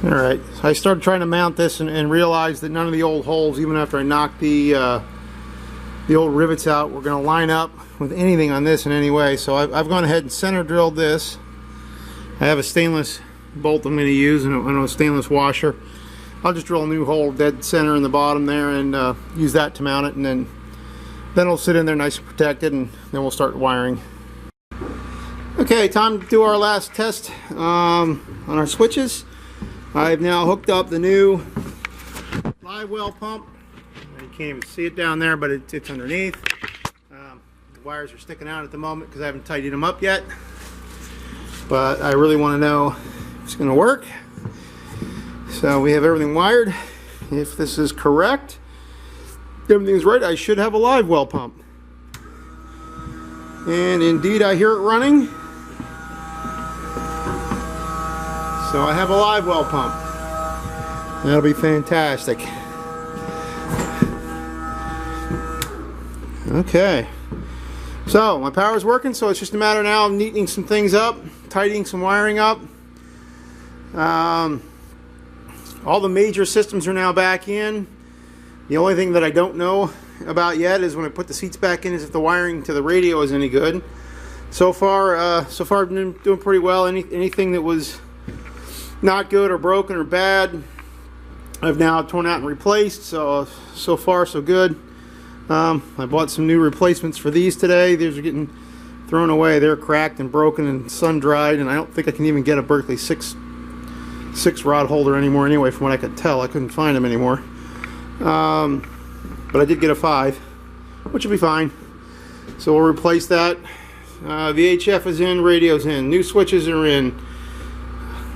Alright, so I started trying to mount this and realized that none of the old holes, even after I knocked the old rivets out, were going to line up with anything on this in any way. So I've gone ahead and center drilled this. I have a stainless bolt I'm going to use and a stainless washer. I'll just drill a new hole dead center in the bottom there and use that to mount it, and then it'll sit in there nice and protected, and then we'll start wiring. Okay, time to do our last test on our switches. I've now hooked up the new live well pump. You can't even see it down there, but it's underneath. The wires are sticking out at the moment because I haven't tidied them up yet. But I really want to know if it's going to work. So we have everything wired. If this is correct, everything's right, I should have a live well pump. And indeed I hear it running. So I have a live well pump. That'll be fantastic. Okay. So my power's working, so it's just a matter now of neatening some things up, tidying some wiring up. All the major systems are now back in. The only thing that I don't know about yet is when I put the seats back in is if the wiring to the radio is any good. So far I've been doing pretty well. Anything that was not good or broken or bad, I've now torn out and replaced. So far so good. I bought some new replacements for these today. These are getting thrown away. They're cracked and broken and sun dried, and I don't think I can even get a Berkeley 6 rod holder anymore anyway. From what I could tell, I couldn't find them anymore. But I did get a 5, which will be fine. So we'll replace that. VHF is in, radio's in, new switches are in,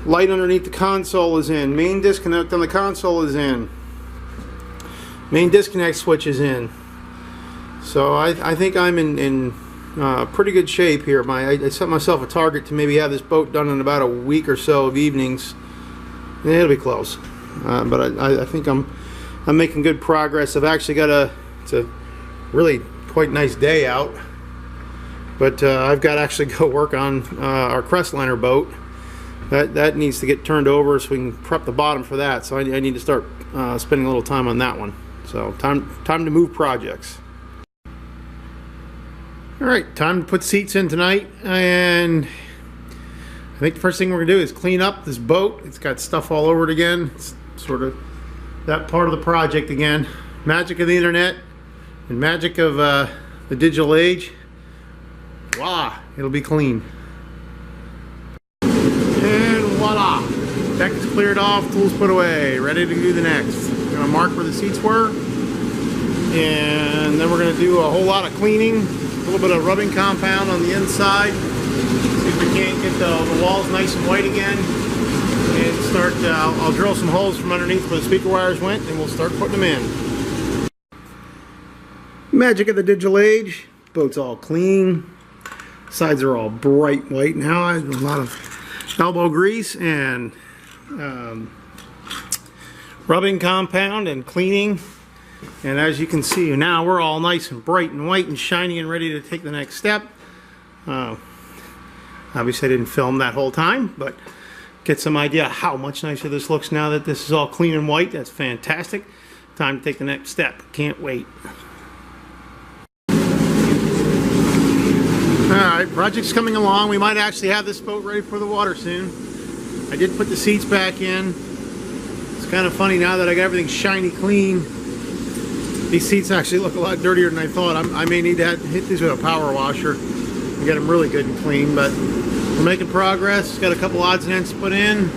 light underneath the console is in, main disconnect on the console is in, main disconnect switch is in. So I think I'm in pretty good shape here. I set myself a target to maybe have this boat done in about a week or so of evenings. It'll be close, but I think I'm making good progress. I've actually got it's a really quite nice day out, but I've got to actually go work on our Crestliner boat. That needs to get turned over so we can prep the bottom for that. So I need to start spending a little time on that one. So time to move projects. All right, time to put seats in tonight, and I think the first thing we're gonna do is clean up this boat. It's got stuff all over it again. It's sort of that part of the project again. Magic of the internet and magic of the digital age. Voila, it'll be clean. And voila, deck is cleared off, tools put away, ready to do the next. I'm gonna mark where the seats were, and then we're gonna do a whole lot of cleaning. A little bit of rubbing compound on the inside. See if we can't get the walls nice and white again. And start, I'll drill some holes from underneath where the speaker wires went, and we'll start putting them in. Magic of the digital age. Boat's all clean. Sides are all bright white now. I have a lot of elbow grease and rubbing compound and cleaning. And as you can see, now we're all nice and bright and white and shiny and ready to take the next step. Obviously I didn't film that whole time, but get some idea how much nicer this looks now that this is all clean and white. That's fantastic. Time to take the next step. Can't wait. Alright, project's coming along. We might actually have this boat ready for the water soon. I did put the seats back in. It's kind of funny now that I got everything shiny clean. These seats actually look a lot dirtier than I thought. I may need to hit these with a power washer and get them really good and clean, but we're making progress. Got a couple odds and ends to put in.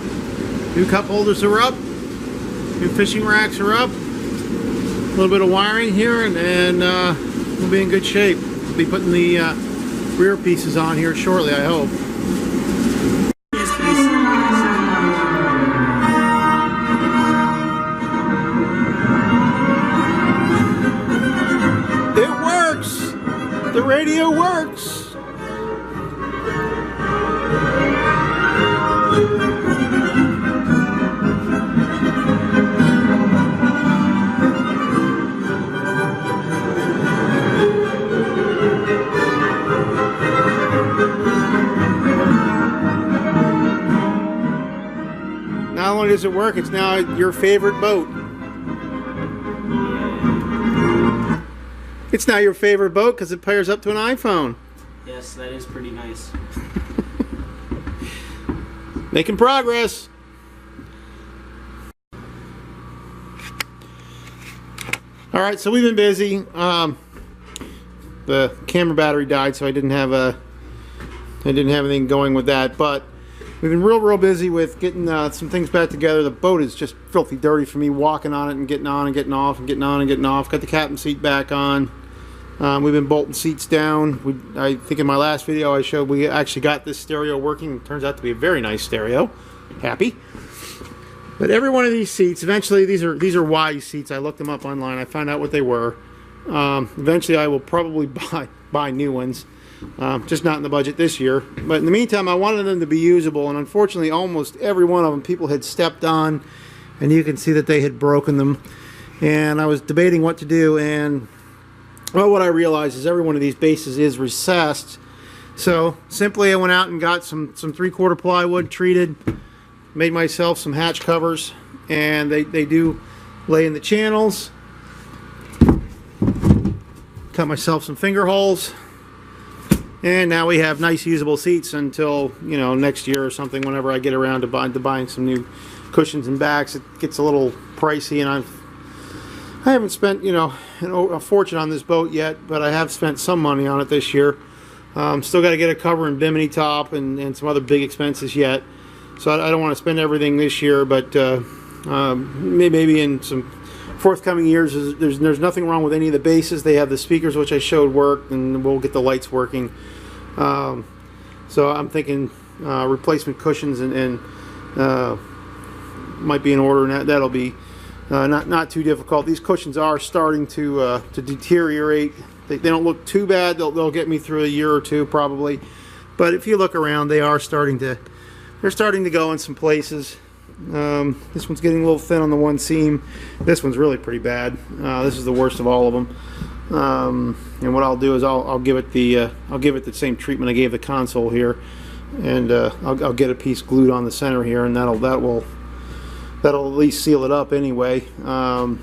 New cup holders are up. New fishing racks are up. A little bit of wiring here, and we'll be in good shape. We'll be putting the rear pieces on here shortly, I hope. The radio works. not only does it work, it's now your favorite boat. It's now your favorite boat because it pairs up to an iPhone. Yes, that is pretty nice. Making progress. All right, so we've been busy. The camera battery died, so I didn't have anything going with that. But we've been real busy with getting some things back together. The boat is just filthy dirty for me walking on it and getting on and getting off and getting on and getting off. Got the captain seat back on. We've been bolting seats down. I think in my last video I showed we actually got this stereo working. It turns out to be a very nice stereo. Happy. But every one of these seats, eventually, these are Wise seats. I looked them up online. I found out what they were. Eventually, I will probably buy new ones. Just not in the budget this year. But in the meantime, I wanted them to be usable, and unfortunately, almost every one of them people had stepped on, and you can see that they had broken them. And I was debating what to do, and well, what I realized is every one of these bases is recessed. So simply, I went out and got some 3/4 plywood treated. Made myself some hatch covers, and they do lay in the channels. Cut myself some finger holes, and now we have nice usable seats until, you know, next year or something, whenever I get around to buying some new cushions and backs. It gets a little pricey, and I haven't spent, you know, a fortune on this boat yet, but I have spent some money on it this year. Still got to get a cover and bimini top and some other big expenses yet. So I don't want to spend everything this year, but maybe in some forthcoming years. There's nothing wrong with any of the bases. They have the speakers, which I showed work, and we'll get the lights working. So I'm thinking replacement cushions and might be in order, and that'll be not too difficult. These cushions are starting to deteriorate. They don't look too bad. They'll get me through a year or two probably. But if you look around, they are starting to. They're starting to go in some places. This one's getting a little thin on the one seam. This one's really pretty bad. This is the worst of all of them. And what I'll do is I'll give it the same treatment I gave the console here, and I'll get a piece glued on the center here, and that'll at least seal it up anyway. I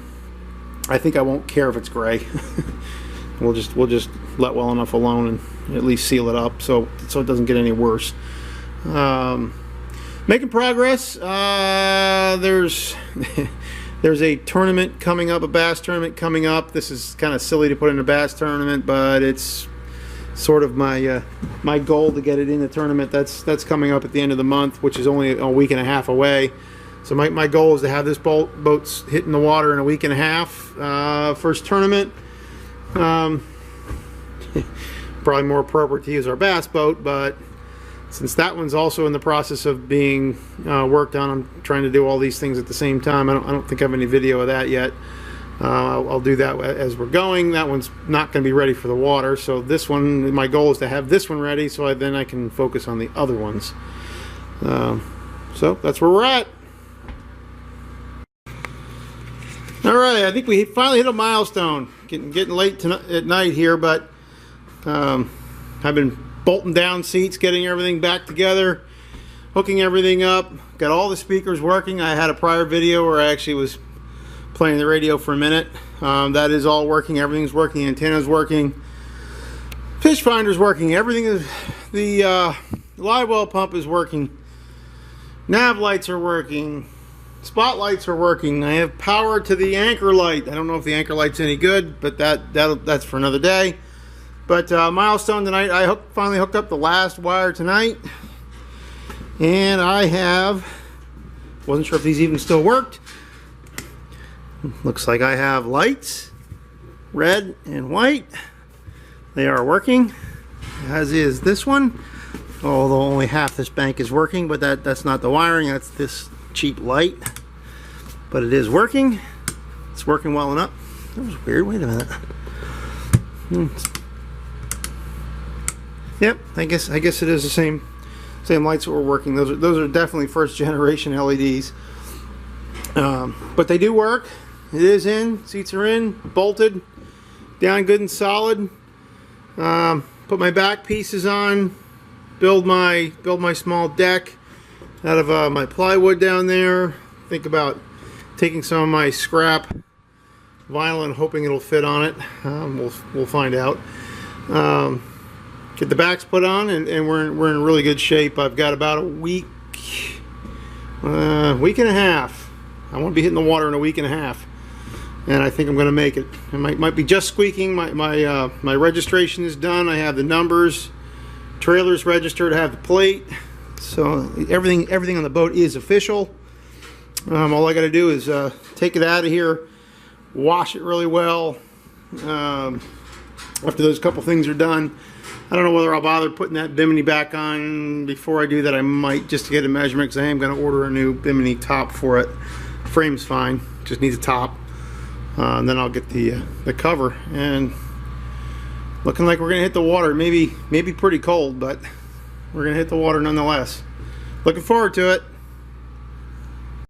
think I won't care if it's gray. we'll just let well enough alone and at least seal it up so it doesn't get any worse. Making progress. There's a tournament coming up, a bass tournament coming up. This is kind of silly to put in a bass tournament, but it's sort of my goal to get it in the tournament. That's coming up at the end of the month, which is only a week and a half away. So my goal is to have this boat hitting the water in a week and a half. First tournament. Probably more appropriate to use our bass boat, but since that one's also in the process of being worked on, I'm trying to do all these things at the same time. I don't think I have any video of that yet. I'll do that as we're going. That one's not going to be ready for the water, so this one, my goal is to have this one ready so then I can focus on the other ones. So that's where we're at. Alright, I think we finally hit a milestone. Getting late at night here, but I've been bolting down seats, getting everything back together, hooking everything up, got all the speakers working. I had a prior video where I actually was playing the radio for a minute. That is all working. Everything's working. Antenna's working. Fish finder's working. Everything is. The live well pump is working. Nav lights are working. Spotlights are working. I have power to the anchor light. I don't know if the anchor light's any good, but that's for another day. But milestone tonight, I finally hooked up the last wire tonight, and I wasn't sure if these even still worked. Looks like I have lights, red and white. They are working, as is this one, although only half this bank is working, but that's not the wiring, that's this cheap light. But it is working. It's working well enough. That was weird. Wait a minute. Yep, I guess it is the same lights that were working. Those are definitely first generation LEDs. But they do work. It is in. Seats are in. Bolted. Down good and solid. Put my back pieces on. Build my small deck. out of my plywood down there. Think about taking some of my scrap vinyl and hoping it'll fit on it. We'll find out. Get the backs put on, and we're in really good shape. I've got about a week and a half. I won't be hitting the water in a week and a half, and I think I'm going to make it. It might be just squeaking. My registration is done. I have the numbers, trailers registered. I have the plate, so everything on the boat is official. All I got to do is take it out of here, wash it really well. After those couple things are done, I don't know whether I'll bother putting that bimini back on. Before I do that, I might, just to get a measurement, because I am going to order a new bimini top for it. Frame's fine, just needs a top. And then I'll get the cover. And looking like we're going to hit the water. Maybe pretty cold, but we're going to hit the water nonetheless. Looking forward to it.